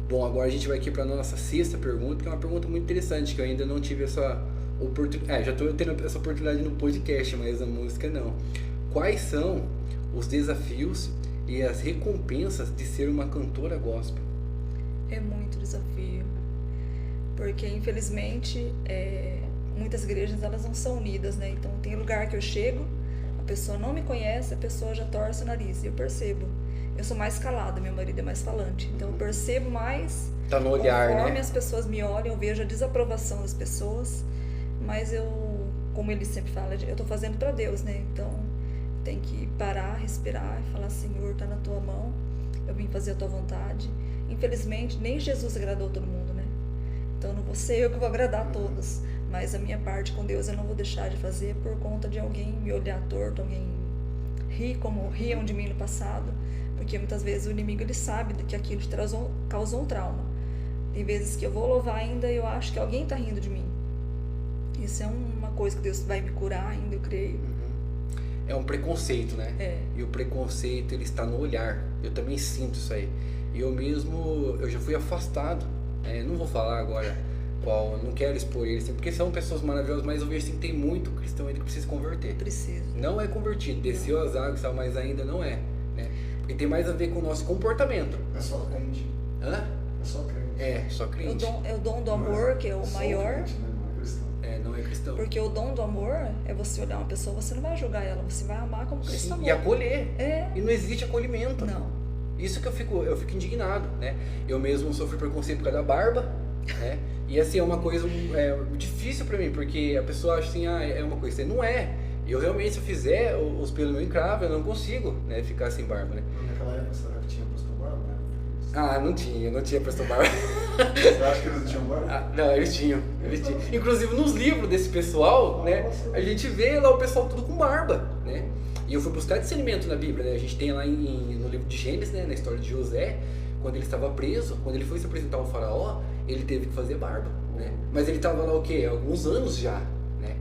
Bom, agora a gente vai aqui para nossa sexta pergunta, que é uma pergunta muito interessante, que eu ainda não tive essa oportunidade. Já estou tendo essa oportunidade no podcast, mas a música não. Quais são os desafios e as recompensas de ser uma cantora gospel? É muito desafio, porque infelizmente muitas igrejas elas não são unidas, né? Então tem lugar que eu chego, a pessoa não me conhece, a pessoa já torce o nariz, e eu percebo. Eu sou mais calada, meu marido é mais falante, então eu percebo mais. Tá no olhar, Conforme né? as pessoas me olham, eu vejo a desaprovação das pessoas, mas eu, como ele sempre fala, eu tô fazendo para Deus, né? Então tem que parar, respirar e falar: Senhor, tá na tua mão, eu vim fazer a tua vontade. Infelizmente, nem Jesus agradou todo mundo, né? Então não vou ser eu que vou agradar a todos, mas a minha parte com Deus eu não vou deixar de fazer por conta de alguém me olhar torto, alguém rir como riam de mim no passado, porque muitas vezes o inimigo ele sabe que aquilo te causou um trauma. Tem vezes que eu vou louvar ainda e eu acho que alguém está rindo de mim. Isso é uma coisa que Deus vai me curar ainda, eu creio. É um preconceito, né? E o preconceito, ele está no olhar. Eu também sinto isso aí. Eu já fui afastado. Não vou falar agora qual, não quero expor eles, porque são pessoas maravilhosas, mas eu vejo que tem muito cristão ainda que precisa converter. Precisa. Não é convertido, desceu as águas, mas ainda não é. Né? Porque tem mais a ver com o nosso comportamento. É só crente. Hã? É só crente. Só crente. É o dom do amor, que é o maior. Crente, né? Não é cristão. Não é cristão. Porque o dom do amor é você olhar uma pessoa, você não vai julgar ela, você vai amar como Cristo amou. E acolher. É. E não existe acolhimento. Não. Isso que eu fico indignado, né? Eu mesmo sofri preconceito por causa da barba, né? E assim, é uma coisa difícil pra mim, porque a pessoa acha assim, é uma coisa, não é. Eu realmente, se eu fizer os pelos no meu encravo, eu não consigo, né, ficar sem barba, né? Naquela época, será que tinha pastor barba, né? Não tinha pastor barba. Você acha que eles tinham barba? Não, eles tinham. Inclusive nos livros desse pessoal, né, a gente vê lá o pessoal tudo com barba, né? E eu fui buscar discernimento na Bíblia, né? A gente tem lá no livro de Gênesis, né, na história de José, quando ele estava preso, quando ele foi se apresentar ao faraó, ele teve que fazer barba, né? Mas ele estava lá o quê? Alguns anos já, né?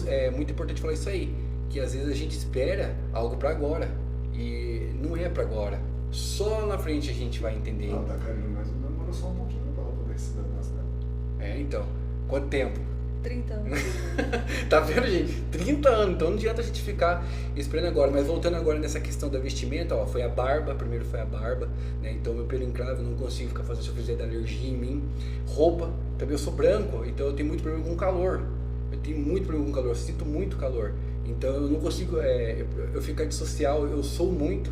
É muito importante falar isso aí, que às vezes a gente espera algo para agora e não é para agora. Só na frente a gente vai entender. Tá caindo, mas demorou só um pouquinho para ela poder se dar nessa. Então, quanto tempo? 30 anos. Tá vendo, gente? 30 anos, então não adianta a gente ficar esperando agora. Mas voltando agora nessa questão da vestimenta, foi a barba, primeiro foi a barba, né? Então meu pelo encravo, eu não consigo ficar fazendo, se eu fizer da alergia em mim. Roupa, também eu sou branco, então eu tenho muito problema com calor. Eu sinto muito calor. Então eu não consigo eu ficar de social, eu sou muito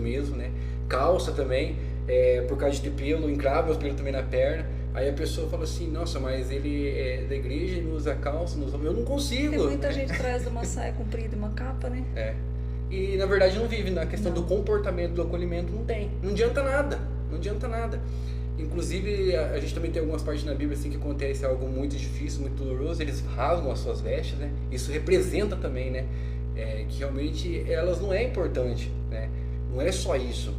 mesmo, né? Calça também, por causa de ter pelo, encravo, meus pelos também na perna. Aí a pessoa fala assim, nossa, mas ele é da igreja, ele usa calça, eu não consigo. Tem muita gente atrás de uma saia comprida e uma capa, né? E na verdade não vive, na questão do comportamento, do acolhimento, não adianta nada. Inclusive a gente também tem algumas partes na Bíblia assim que acontece algo muito difícil, muito doloroso, eles rasgam as suas vestes, né? Isso representa também, né? Que realmente elas não é importante, né? Não é só isso.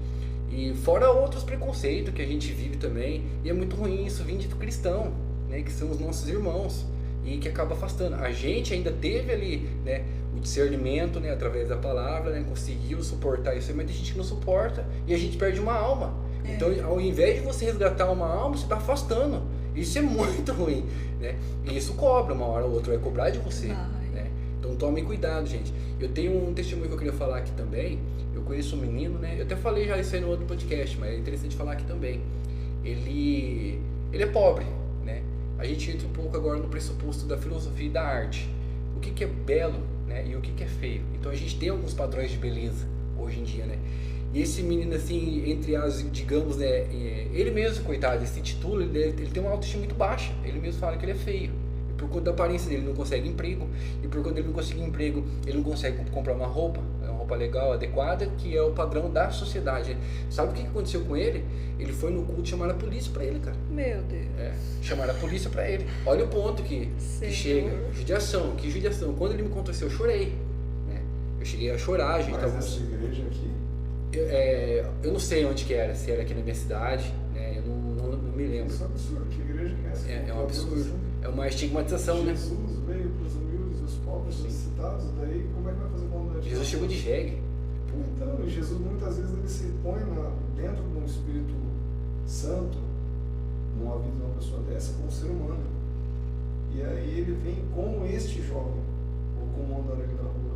E fora outros preconceitos que a gente vive também, e é muito ruim isso vindo de cristão, né, que são os nossos irmãos, e que acaba afastando. A gente ainda teve ali, né, o discernimento, né, através da palavra, né, conseguiu suportar isso, mas tem gente que não suporta, e a gente perde uma alma. Então, ao invés de você resgatar uma alma, você está afastando. Isso é muito ruim, né? E isso cobra, uma hora ou outra vai cobrar de você, né? Então tome cuidado, gente. Eu tenho um testemunho que eu queria falar aqui também. Eu conheço um menino, né? Eu até falei já isso aí no outro podcast, mas é interessante falar aqui também. Ele é pobre, né? A gente entra um pouco agora no pressuposto da filosofia e da arte. O que é belo, né? E o que é feio. Então a gente tem alguns padrões de beleza hoje em dia, né? E esse menino, assim, entre as, digamos, né? Ele mesmo, coitado, ele se intitula, ele tem uma autoestima muito baixa. Ele mesmo fala que ele é feio. Por conta da aparência dele, ele não consegue emprego. E por conta dele não conseguir emprego, ele não consegue comprar uma roupa legal, adequada, que é o padrão da sociedade. Sabe o que aconteceu com ele? Ele foi no culto e chamaram a polícia pra ele, cara. Meu Deus. Chamaram a polícia pra ele. Olha o ponto que chega. Que judiação. Quando ele me contou isso, eu chorei. Né? Eu cheguei a chorar, gente. Mas essa igreja aqui? Eu não sei onde que era, se era aqui na minha cidade, né? Eu não me lembro. Isso é um absurdo. Que igreja que é essa? É um absurdo. É uma estigmatização, né? Jesus veio para os humildes, os pobres, os necessitados, daí como é que vai fazer bondade? Jesus chegou de jegue. Então, Jesus muitas vezes ele se põe dentro de um espírito santo numa vida de uma pessoa dessa com um ser humano. E aí ele vem como este jovem, ou como andar ali na rua.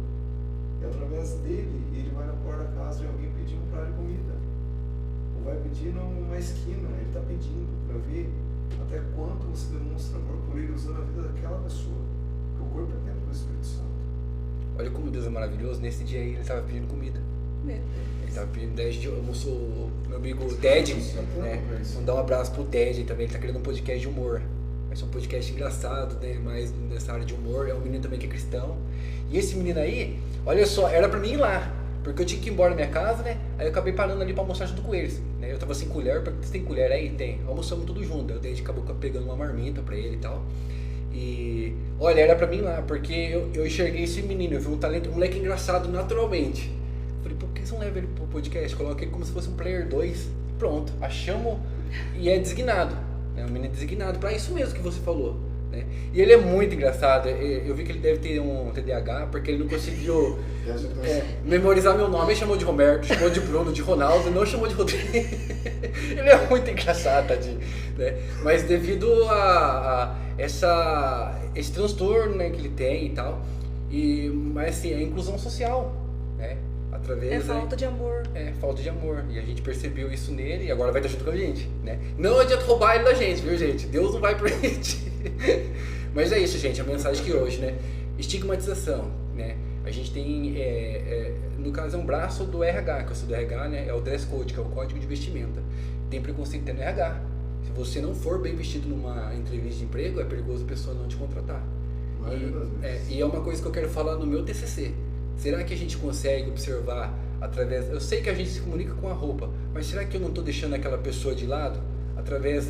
E através dele, ele vai na porta da casa de alguém pedindo para ele comida. Ou vai pedir numa esquina, ele está pedindo para ver até quanto você demonstra amor por ele usando a vida daquela pessoa. Porque o corpo é templo do Espírito Santo. Olha como Deus é maravilhoso. Nesse dia aí ele estava pedindo comida. Meu Deus. Ele estava pedindo 10 dias. Eu sou meu amigo Ted, né? Vamos dar um abraço pro Ted também. Ele está criando um podcast de humor. Vai ser um podcast engraçado, né? Mais nessa área de humor. É um menino também que é cristão. E esse menino aí, olha só, era pra mim ir lá. Porque eu tinha que ir embora da minha casa, né? Aí eu acabei parando ali pra almoçar junto com eles, né? Eu tava sem colher, porque você tem colher aí? Tem. Almoçamos tudo junto. Aí o Ted acabou pegando uma marmita pra ele e tal. E olha, era pra mim ir lá, porque eu enxerguei esse menino, eu vi um talento, um moleque engraçado naturalmente. Falei, por que você não leva ele pro podcast? Coloca ele como se fosse um player 2. Pronto, achamos e é designado. É um menino designado pra isso mesmo que você falou, né? E ele é muito engraçado. Eu vi que ele deve ter um TDAH, porque ele não conseguiu memorizar meu nome. Ele chamou de Roberto, chamou de Bruno, de Ronaldo, não chamou de Rodrigo. Ele é muito engraçado, tadinho, né? Mas devido a esse transtorno, né, que ele tem e tal, mas assim, a inclusão social, né? Através, falta de amor. Falta de amor. E a gente percebeu isso nele e agora vai estar junto com a gente, né? Não adianta roubar ele da gente, viu, gente? Deus não vai permitir. Mas é isso, gente, a mensagem que hoje, né? Estigmatização, né? A gente tem, no caso, é um braço do RH, que eu sou do RH, né? É o dress code, que é o código de vestimenta. Tem preconceito no RH. Se você não for bem vestido numa entrevista de emprego, é perigoso a pessoa não te contratar. E é uma coisa que eu quero falar no meu TCC. Será que a gente consegue observar através... Eu sei que a gente se comunica com a roupa, mas será que eu não estou deixando aquela pessoa de lado?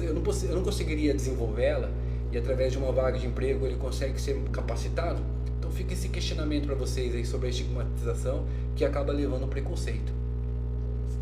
Eu não conseguiria desenvolvê-la e através de uma vaga de emprego ele consegue ser capacitado? Então fica esse questionamento para vocês aí sobre a estigmatização que acaba levando ao preconceito.